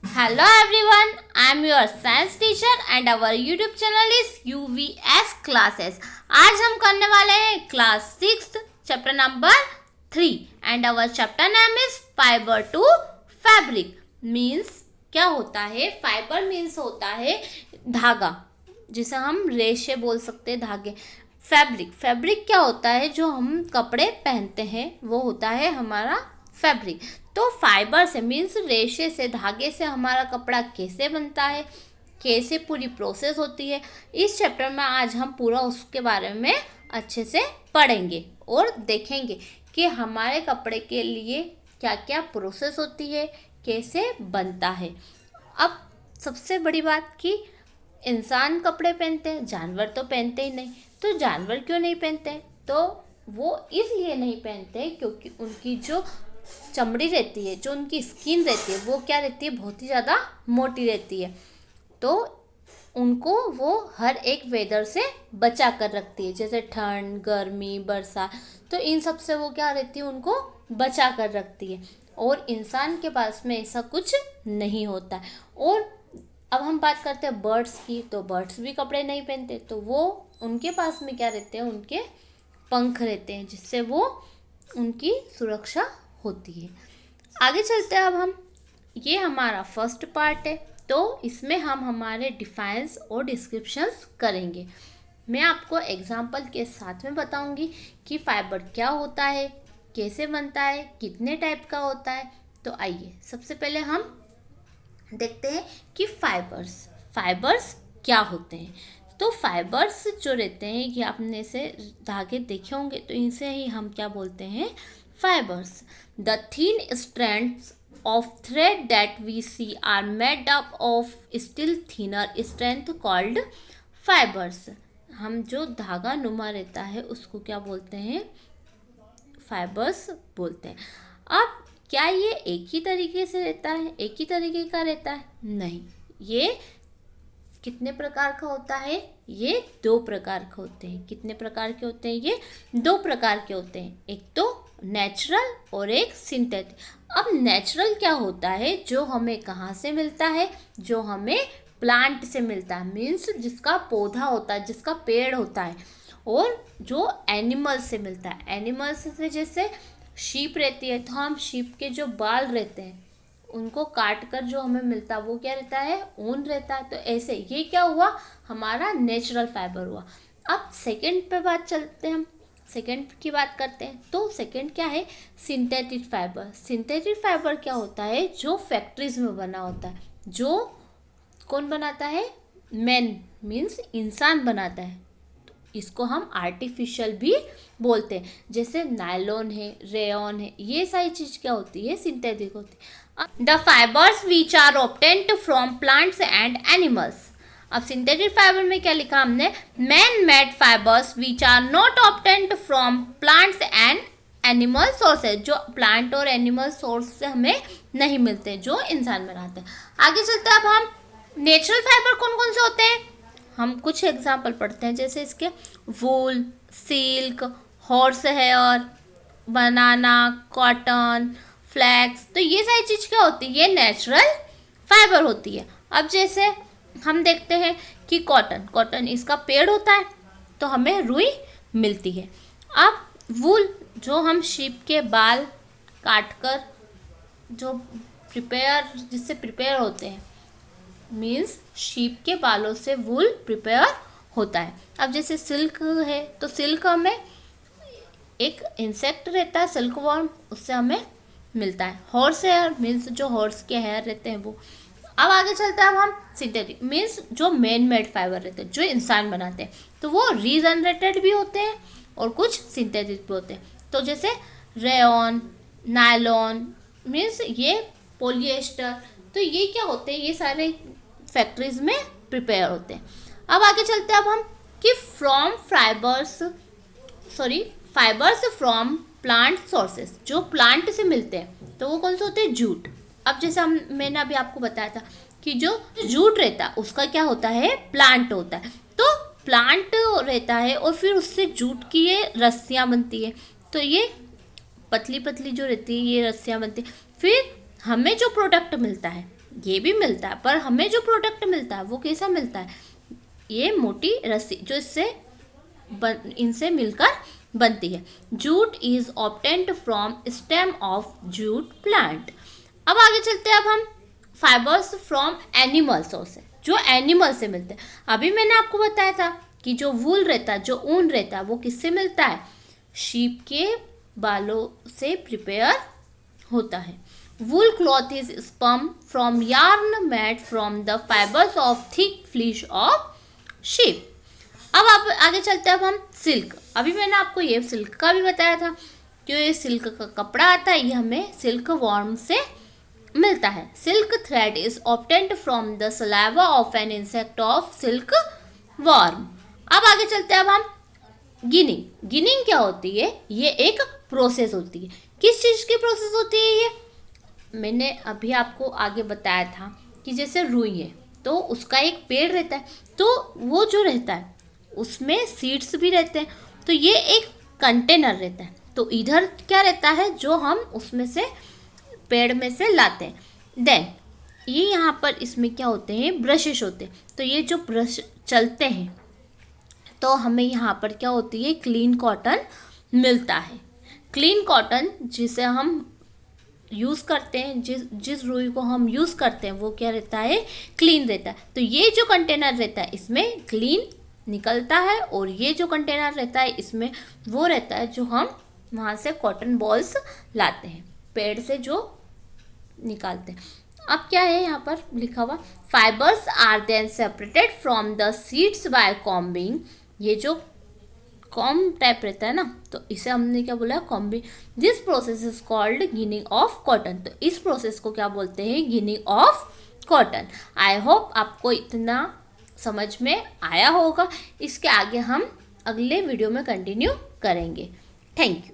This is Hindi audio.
Hello everyone, I am your science teacher and our YouTube channel is UVS Classes. आज हम करने वाले हैं class 6 chapter number 3 and our chapter name is fibre to fabric. Means क्या होता है? फाइबर मीन्स होता है धागा, जिसे हम रेशे बोल सकते हैं, धागे। फैब्रिक क्या होता है? जो हम कपड़े पहनते हैं वो होता है हमारा फैब्रिक। तो फाइबर से मीन्स रेशे से, धागे से हमारा कपड़ा कैसे बनता है, कैसे पूरी प्रोसेस होती है, इस चैप्टर में आज हम पूरा उसके बारे में अच्छे से पढ़ेंगे और देखेंगे कि हमारे कपड़े के लिए क्या क्या प्रोसेस होती है, कैसे बनता है। अब सबसे बड़ी बात कि इंसान कपड़े पहनते हैं, जानवर तो पहनते ही नहीं। तो जानवर क्यों नहीं पहनते हैं? तो वो इसलिए नहीं पहनते क्योंकि उनकी जो चमड़ी रहती है, जो उनकी स्किन रहती है, वो क्या रहती है? बहुत ही ज़्यादा मोटी रहती है। तो उनको वो हर एक वेदर से बचा कर रखती है, जैसे ठंड, गर्मी, बरसात। तो इन सब से वो क्या रहती है? उनको बचा कर रखती है। और इंसान के पास में ऐसा कुछ नहीं होता है। और अब हम बात करते हैं बर्ड्स की, तो बर्ड्स भी कपड़े नहीं पहनते। तो वो उनके पास में क्या रहते हैं? उनके पंख रहते हैं, जिससे वो उनकी सुरक्षा होती है। आगे चलते हैं अब हम। ये हमारा फर्स्ट पार्ट है, तो इसमें हम हमारे डिफाइंस और डिस्क्रिप्शंस करेंगे। मैं आपको एग्जाम्पल के साथ में बताऊंगी कि फाइबर क्या होता है, कैसे बनता है, कितने टाइप का होता है। तो आइए सबसे पहले हम देखते हैं कि फाइबर्स क्या होते हैं। तो फाइबर्स जो रहते हैं, ये आपने से धागे देखे होंगे, तो इनसे ही हम क्या बोलते हैं? Fibres. The thin strands of thread that we see are made up of still thinner strand called fibers. हम जो धागा नुमा रहता है उसको क्या बोलते हैं? फाइबर्स बोलते हैं। अब क्या ये एक ही तरीके से रहता है, एक ही तरीके का रहता है? नहीं, ये कितने प्रकार का होता है? ये 2 प्रकार के होते हैं। कितने प्रकार के होते हैं? ये 2 प्रकार के होते हैं। एक तो नेचुरल और एक सिंथेटिक। अब नेचुरल क्या होता है? जो हमें कहाँ से मिलता है? जो हमें प्लांट से मिलता है, मीन्स जिसका पौधा होता है, जिसका पेड़ होता है। और जो एनिमल्स से मिलता है, एनिमल्स से जैसे शीप रहती है, तो हम शीप के जो बाल रहते हैं उनको काट कर जो हमें मिलता है वो क्या रहता है? ऊन रहता है। तो ऐसे ये क्या हुआ? हमारा नेचुरल फाइबर हुआ। अब सेकंड पे बात चलते हैं, हम सेकंड की बात करते हैं। तो सेकंड क्या है? Synthetic fibre. सिंथेटिक फाइबर क्या होता है? जो फैक्ट्रीज में बना होता है। जो कौन बनाता है? मैन मीन्स इंसान बनाता है। इसको हम आर्टिफिशियल भी बोलते हैं, जैसे नायलॉन है, रेयॉन है, ये सारी चीज़ क्या होती है? सिंथेटिक होती है। The fibres which are obtained from plants and animals. अब सिंथेटिक फाइबर में क्या लिखा हमने? Man made fibres which are not obtained from plants and animal sources. जो प्लांट और एनिमल सोर्स से हमें नहीं मिलते, जो इंसान बनाते हैं। आगे चलते हैं अब हम। नेचुरल फाइबर कौन कौन से होते हैं? हम कुछ एग्जाम्पल पढ़ते हैं, जैसे इसके वूल, सिल्क, हॉर्स हेयर, बनाना, कॉटन, फ्लैक्स। तो ये सारी चीज़ क्या होती है? ये नेचुरल फाइबर होती है। अब जैसे हम देखते हैं कि कॉटन इसका पेड़ होता है, तो हमें रुई मिलती है। अब वूल, जो हम शीप के बाल काट कर जो जिससे प्रिपेयर होते हैं, मीन्स शीप के बालों से वूल प्रिपेयर होता है। अब जैसे सिल्क है, तो सिल्क हमें एक इंसेक्ट रहता है, सिल्क वर्म, उससे हमें मिलता है। हॉर्स हेयर मीन्स जो हॉर्स के हेयर रहते हैं वो। अब आगे चलते हैं अब हम। सिंथेटिक मीन्स जो मैन मेड फाइबर रहते हैं, जो इंसान बनाते हैं, तो वो रीजनरेटेड भी होते हैं और कुछ सिंथेटिक भी होते हैं। तो जैसे रेयॉन, नायलॉन मीन्स ये पॉलिएस्टर। तो ये क्या होते हैं? ये सारे फैक्ट्रीज में प्रिपेयर होते हैं। अब आगे चलते हैं अब हम कि फाइबर्स फ्रॉम प्लांट सोर्सेस। जो प्लांट से मिलते हैं, तो वो कौन से होते हैं? जूट। अब जैसे मैंने अभी आपको बताया था कि जो जूट रहता है उसका क्या होता है? प्लांट होता है। तो प्लांट रहता है और फिर उससे जूट की ये रस्सियाँ बनती है। तो ये पतली पतली जो रहती है ये रस्सियाँ बनती है। फिर हमें जो प्रोडक्ट मिलता है ये भी मिलता है, पर हमें जो प्रोडक्ट मिलता है वो कैसा मिलता है, ये मोटी रस्सी जो इनसे मिलकर बनती है। Jute is obtained from stem of jute plant. अब आगे चलते हैं, अब हम फाइबर्स फ्रॉम एनिमल्स से, जो एनिमल से मिलते हैं। अभी मैंने आपको बताया था कि जो वूल रहता है, जो ऊन रहता है, वो किससे मिलता है, शीप के बालों से प्रिपेयर होता है। Wool cloth is spun from yarn made from the fibres of thick fleece of sheep. अब आप आगे चलते हैं, अब हम सिल्क। अभी मैंने आपको ये सिल्क का भी बताया था, जो ये सिल्क का कपड़ा आता है ये हमें सिल्क वॉर्म से मिलता है। Silk thread is obtained from the saliva of an insect of silk worm. अब आगे चलते हैं, अब हम गिनिंग। गिनिंग क्या होती है, ये एक प्रोसेस होती है। किस चीज़ की प्रोसेस होती है ये, मैंने अभी आपको आगे बताया था कि जैसे रुई है तो उसका एक पेड़ रहता है, तो वो जो रहता है उसमें सीड्स भी रहते हैं, तो ये एक कंटेनर रहता है। तो इधर क्या रहता है, जो हम उसमें से पेड़ में से लाते हैं। देन ये यहाँ पर इसमें क्या होते हैं, ब्रशेस होते हैं। तो ये जो ब्रश चलते हैं तो हमें यहाँ पर क्या होती है, क्लीन कॉटन मिलता है। क्लीन कॉटन जिसे हम यूज़ करते हैं, जिस रुई को हम यूज़ करते हैं वो क्या रहता है, क्लीन रहता है। तो ये जो कंटेनर रहता है इसमें क्लीन निकलता है, और ये जो कंटेनर रहता है इसमें वो रहता है जो हम वहाँ से कॉटन बॉल्स लाते हैं, पेड़ से जो निकालते हैं। अब क्या है यहाँ पर लिखा हुआ, fibres are then separated from the seeds by combing. ये जो कॉम टाइप रहता है ना, तो इसे हमने क्या बोला, combing. This process is called ginning of cotton. तो इस प्रोसेस को क्या बोलते हैं, ginning of cotton. I hope आपको इतना समझ में आया होगा। इसके आगे हम अगले वीडियो में कंटिन्यू करेंगे। Thank you.